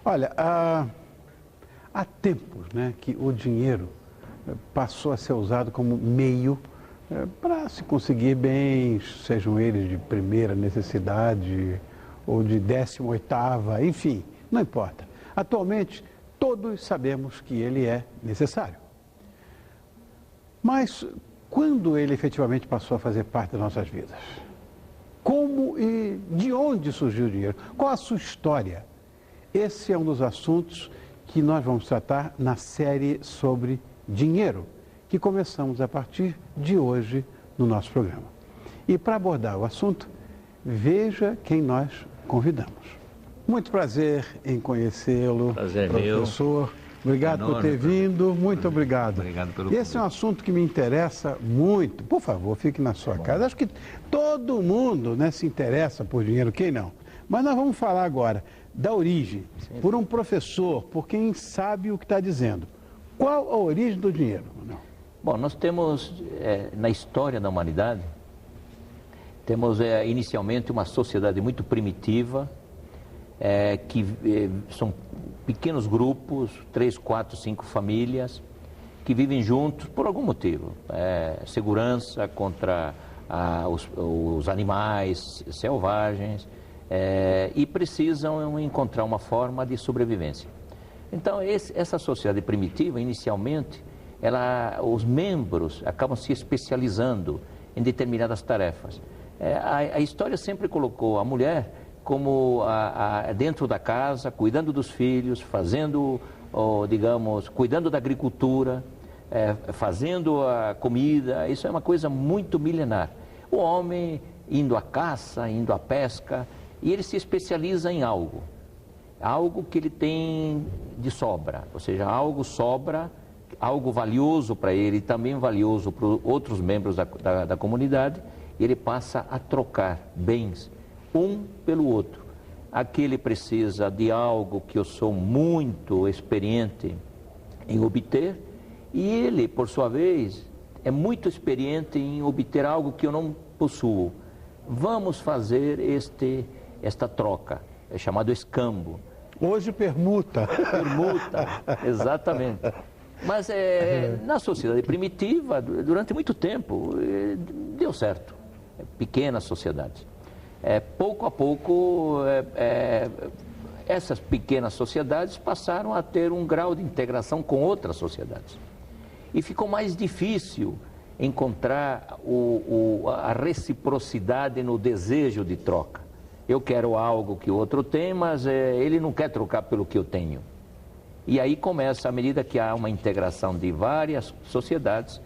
Olha, há tempos, né, que o dinheiro passou a ser usado como meio para se conseguir bens, sejam eles de primeira necessidade ou de 18ª, enfim, não importa. Atualmente, todos sabemos que ele é necessário. Mas quando ele efetivamente passou a fazer parte das nossas vidas? Como e de onde surgiu o dinheiro? Qual a sua história? Esse é um dos assuntos que nós vamos tratar na série sobre dinheiro, que começamos a partir de hoje no nosso programa. E para abordar o assunto, veja quem nós convidamos. Muito prazer em conhecê-lo, professor. Obrigado por ter vindo, muito obrigado. Obrigado pelo Esse é um assunto que me interessa muito. Por favor, fique na sua casa. Acho que todo mundo, né, se interessa por dinheiro, quem não? Mas nós vamos falar agora da origem, por um professor, por quem sabe o que está dizendo. Qual a origem do dinheiro? Não. Bom, nós temos, na história da humanidade, temos inicialmente uma sociedade muito primitiva, que são pequenos grupos, 3, 4, 5 famílias, que vivem juntos por algum motivo. Segurança contra os animais selvagens, e precisam encontrar uma forma de sobrevivência. Então, essa sociedade primitiva, inicialmente, os membros acabam se especializando em determinadas tarefas. A história sempre colocou a mulher como dentro da casa, cuidando dos filhos, fazendo, cuidando da agricultura, fazendo a comida. Isso é uma coisa muito milenar. O homem indo à caça, indo à pesca, e ele se especializa em algo que ele tem de sobra, ou seja, algo sobra, algo valioso para ele e também valioso para outros membros da comunidade, e ele passa a trocar bens um pelo outro. Aquele precisa de algo que eu sou muito experiente em obter, e ele, por sua vez, é muito experiente em obter algo que eu não possuo. Vamos fazer esta troca, é chamado escambo. Hoje permuta. Permuta, exatamente. Mas na sociedade primitiva, durante muito tempo, deu certo. Pequenas sociedades. Pouco a pouco, essas pequenas sociedades passaram a ter um grau de integração com outras sociedades. E ficou mais difícil encontrar a reciprocidade no desejo de troca. Eu quero algo que o outro tem, mas ele não quer trocar pelo que eu tenho. E aí começa, à medida que há uma integração de várias sociedades,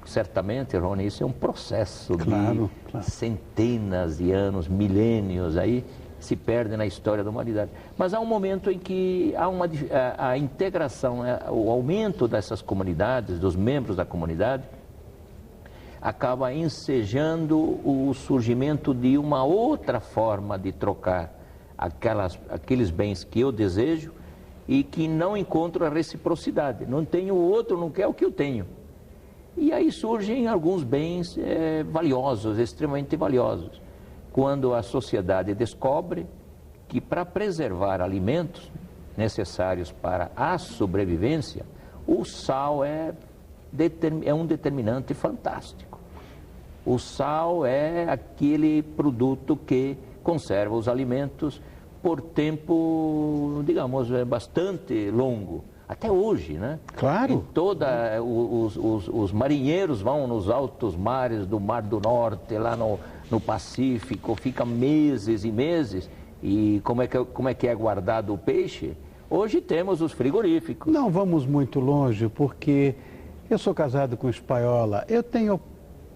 certamente, Rony, isso é um processo de centenas de anos, milênios, aí se perde na história da humanidade. Mas há um momento em que há a integração, o aumento dessas comunidades, dos membros da comunidade, acaba ensejando o surgimento de uma outra forma de trocar aqueles bens que eu desejo e que não encontro a reciprocidade. Não tenho o outro, não quer o que eu tenho. E aí surgem alguns bens valiosos, extremamente valiosos. Quando a sociedade descobre que para preservar alimentos necessários para a sobrevivência, o sal é um determinante fantástico. O sal é aquele produto que conserva os alimentos por tempo, digamos, bastante longo. Até hoje, né? Claro. Os marinheiros vão nos altos mares do Mar do Norte, lá no Pacífico, ficam meses e meses. E como é que é guardado o peixe? Hoje temos os frigoríficos. Não vamos muito longe, porque eu sou casado com espanhola, eu tenho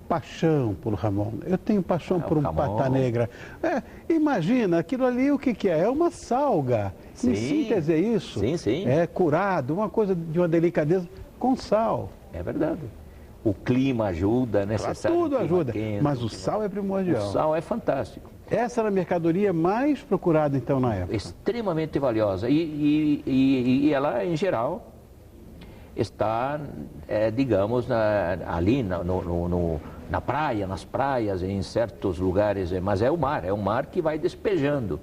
paixão por Ramon, eu tenho paixão por um pata negra. Imagina, aquilo ali o que é? É uma salga. Sim. Em síntese é isso. Sim, sim. É curado, uma coisa de uma delicadeza com sal. É verdade. O clima ajuda, necessário. Tudo ajuda, quente, mas o sal é primordial. O sal é fantástico. Essa era a mercadoria mais procurada então na época. Extremamente valiosa. E ela, em geral, está, digamos, ali na praia, nas praias, em certos lugares, mas é o mar que vai despejando.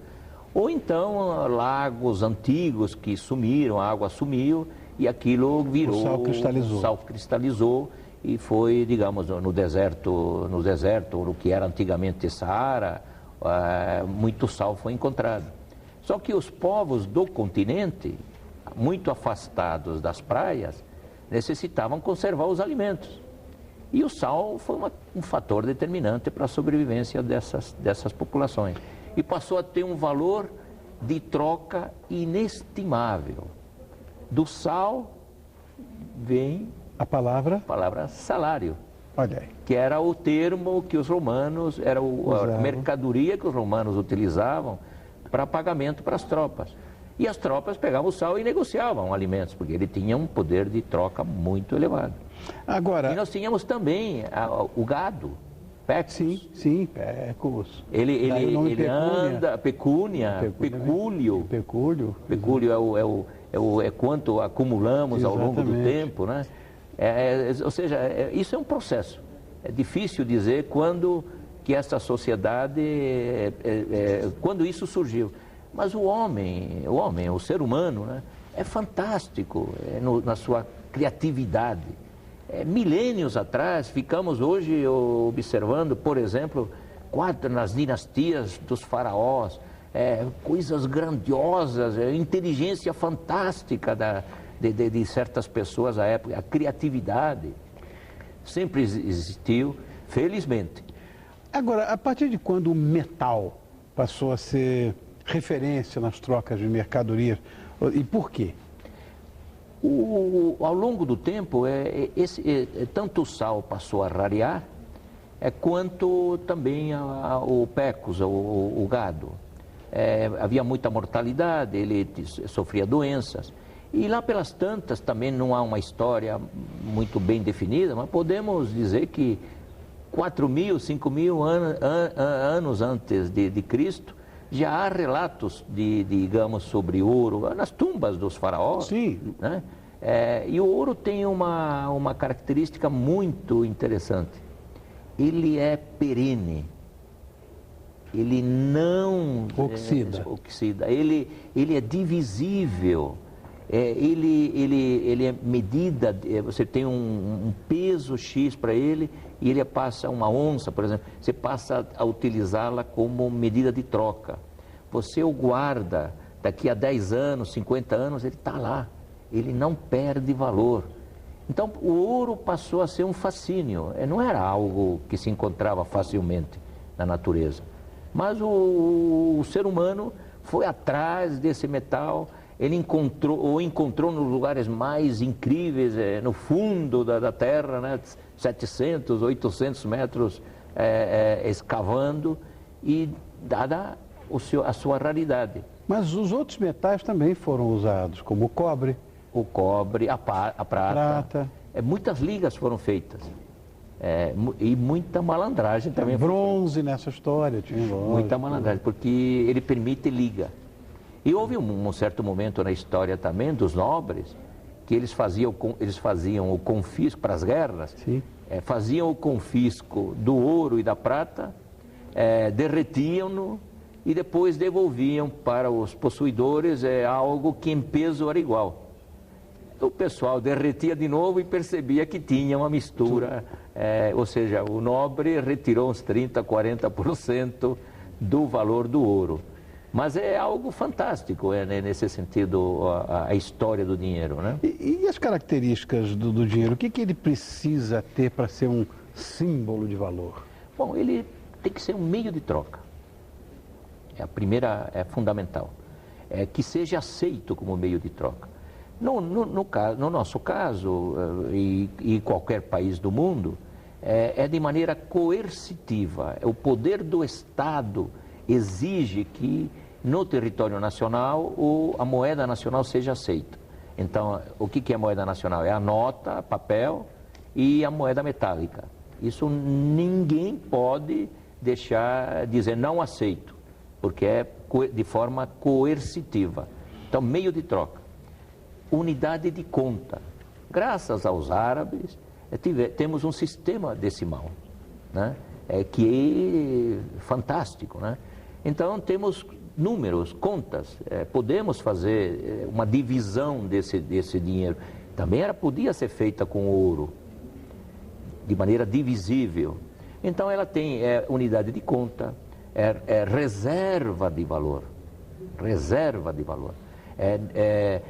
Ou então lagos antigos que sumiram, a água sumiu e aquilo virou... O sal cristalizou e foi, digamos, no deserto, no que era antigamente Saara, muito sal foi encontrado. Só que os povos do continente, muito afastados das praias, necessitavam conservar os alimentos. E o sal foi um fator determinante para a sobrevivência dessas populações. E passou a ter um valor de troca inestimável. Do sal vem a palavra salário. Olha aí. Que era o termo que os romanos, era a mercadoria que os romanos utilizavam para pagamento para as tropas. E as tropas pegavam o sal e negociavam alimentos, porque ele tinha um poder de troca muito elevado. Agora... E nós tínhamos também o gado, pecus. Sim, pecus. Ele anda, pecúlio. Pecúlio é quanto acumulamos ao longo do tempo, né? Ou seja, isso é um processo. É difícil dizer quando que essa sociedade, quando isso surgiu. Mas o ser humano, né, é fantástico na sua criatividade. Milênios atrás, ficamos hoje observando, por exemplo, nas dinastias dos faraós, coisas grandiosas, inteligência fantástica de certas pessoas à época, a criatividade sempre existiu, felizmente. Agora, a partir de quando o metal passou a ser referência nas trocas de mercadorias, e por quê? Ao longo do tempo, tanto o sal passou a rarear, quanto também o pecus, o gado. Havia muita mortalidade, ele sofria doenças. E lá pelas tantas, também não há uma história muito bem definida, mas podemos dizer que 4.000, 5.000 anos antes de Cristo, já há relatos digamos, sobre ouro, nas tumbas dos faraós. Sim. Né? E o ouro tem uma característica muito interessante. Ele é perene. Ele não oxida. Ele é divisível. Ele é medida, você tem um peso X para ele e ele passa uma onça, por exemplo, você passa a utilizá-la como medida de troca. Você o guarda, daqui a 10 anos, 50 anos, ele está lá, ele não perde valor. Então o ouro passou a ser um fascínio, não era algo que se encontrava facilmente na natureza. Mas o ser humano foi atrás desse metal. Ele encontrou nos lugares mais incríveis, no fundo da terra, né, 700, 800 metros escavando, e dada a sua raridade. Mas os outros metais também foram usados, como o cobre. O cobre, a prata. Muitas ligas foram feitas. E muita malandragem também. Bronze nessa história, tinha muita malandragem, porque ele permite liga. E houve um certo momento na história também dos nobres que eles faziam o confisco para as guerras, faziam o confisco do ouro e da prata, derretiam-no e depois devolviam para os possuidores algo que em peso era igual. O pessoal derretia de novo e percebia que tinha uma mistura, ou seja, o nobre retirou uns 30%, 40% do valor do ouro. Mas é algo fantástico, nesse sentido, a história do dinheiro, né? E as características do dinheiro? O que ele precisa ter para ser um símbolo de valor? Bom, ele tem que ser um meio de troca. A primeira é fundamental. Que seja aceito como meio de troca. No nosso caso, e qualquer país do mundo, é de maneira coercitiva. O poder do Estado exige que no território nacional a moeda nacional seja aceita. Então, o que é a moeda nacional? É a nota, papel e a moeda metálica. Isso ninguém pode dizer não aceito, porque é de forma coercitiva. Então, meio de troca. Unidade de conta. Graças aos árabes, temos um sistema decimal, né? Que é fantástico, né? Então, temos números, contas, podemos fazer uma divisão desse dinheiro. Também podia ser feita com ouro, de maneira divisível. Então ela tem unidade de conta, reserva de valor. Reserva de valor. É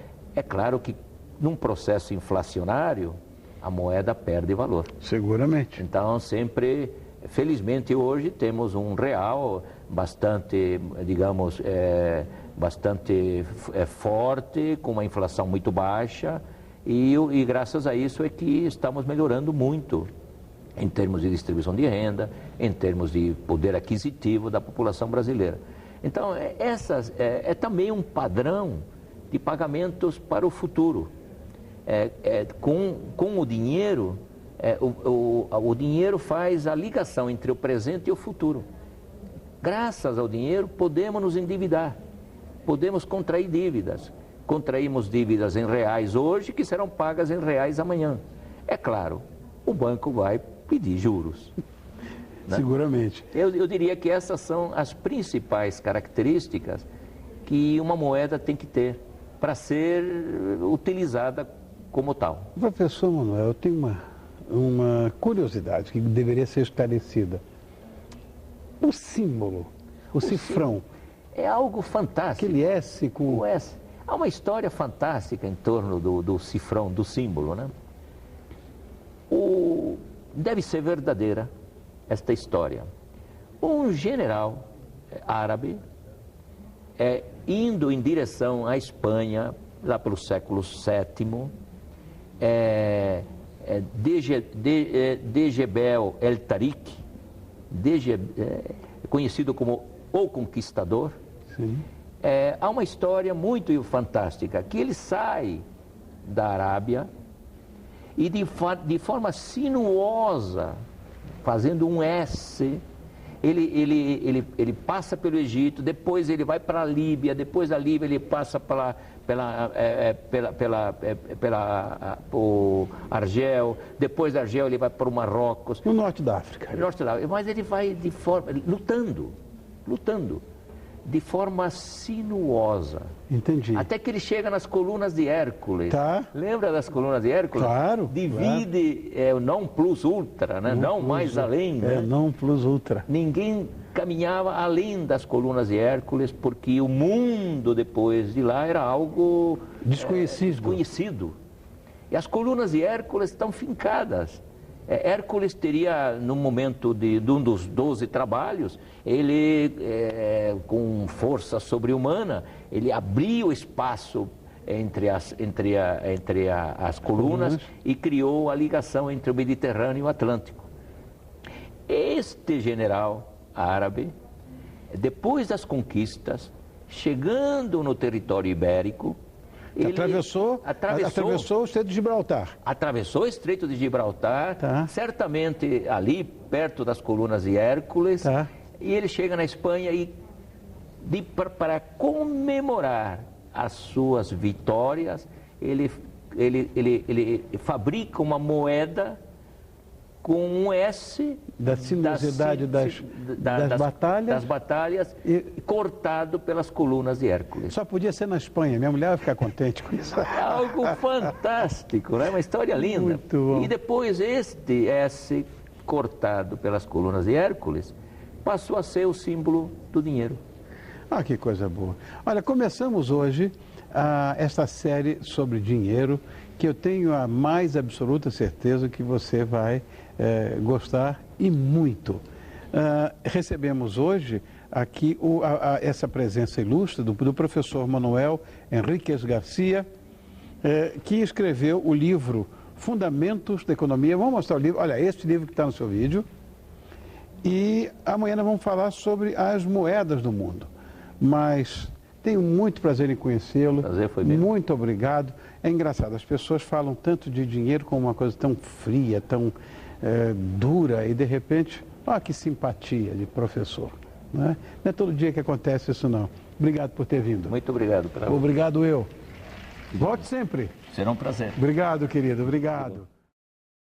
claro que num processo inflacionário, a moeda perde valor. Seguramente. Então sempre, felizmente hoje temos um real bastante, digamos, bastante forte, com uma inflação muito baixa, e graças a isso é que estamos melhorando muito em termos de distribuição de renda, em termos de poder aquisitivo da população brasileira. Então, é também um padrão de pagamentos para o futuro. Com o dinheiro, o dinheiro faz a ligação entre o presente e o futuro. Graças ao dinheiro, podemos nos endividar, podemos contrair dívidas. Contraímos dívidas em reais hoje, que serão pagas em reais amanhã. É claro, o banco vai pedir juros. Né? Seguramente. Eu diria que essas são as principais características que uma moeda tem que ter para ser utilizada como tal. Professor Manuel, eu tenho uma curiosidade que deveria ser esclarecida. O símbolo, o cifrão. É algo fantástico. Aquele S com... O S. Há uma história fantástica em torno do cifrão, do símbolo, né? Deve ser verdadeira esta história. Um general árabe, indo em direção à Espanha, lá pelo século VII, Djebel el-Tariq, conhecido como o Conquistador. Sim. Há uma história muito fantástica, que ele sai da Arábia e de forma sinuosa, fazendo um S, ele passa pelo Egito, depois ele vai para a Líbia, depois da Líbia ele passa por Argel, depois da Argel ele vai para o Marrocos. No norte da África. Mas ele vai lutando, de forma sinuosa. Entendi. Até que ele chega nas colunas de Hércules. Tá. Lembra das colunas de Hércules? Claro. Divide o não plus ultra, né? Não mais além. Né? Não plus ultra. Ninguém caminhava além das colunas de Hércules, porque o mundo depois de lá era algo desconhecido. E as colunas de Hércules estão fincadas. Hércules teria, no momento de um dos 12 trabalhos, ele, com força sobre-humana, ele abriu o espaço entre as colunas e criou a ligação entre o Mediterrâneo e o Atlântico. Este general árabe, depois das conquistas, chegando no território ibérico, ele atravessou o Estreito de Gibraltar. Atravessou o Estreito de Gibraltar, tá. Certamente ali perto das colunas de Hércules, tá. E ele chega na Espanha e para comemorar as suas vitórias, ele fabrica uma moeda com um S da sinuosidade das batalhas cortado pelas colunas de Hércules. Só podia ser na Espanha, minha mulher vai ficar contente com isso. É algo fantástico, né? Uma história linda. Muito bom. E depois este S cortado pelas colunas de Hércules passou a ser o símbolo do dinheiro. Ah, que coisa boa. Olha, começamos hoje esta série sobre dinheiro, que eu tenho a mais absoluta certeza que você vai gostar e muito. Recebemos hoje aqui essa presença ilustre do professor Manuel Henriquez Garcia, que escreveu o livro Fundamentos da Economia. Vamos mostrar o livro. Olha, este livro que está no seu vídeo. E amanhã nós vamos falar sobre as moedas do mundo. Mas tenho muito prazer em conhecê-lo. Prazer foi meu. Muito obrigado. É engraçado, as pessoas falam tanto de dinheiro como uma coisa tão fria, tão dura, e de repente, olha que simpatia de professor. Não é todo dia que acontece isso, não. Obrigado por ter vindo. Muito obrigado. Obrigado eu. Volte sempre. Será um prazer. Obrigado, querido. Obrigado.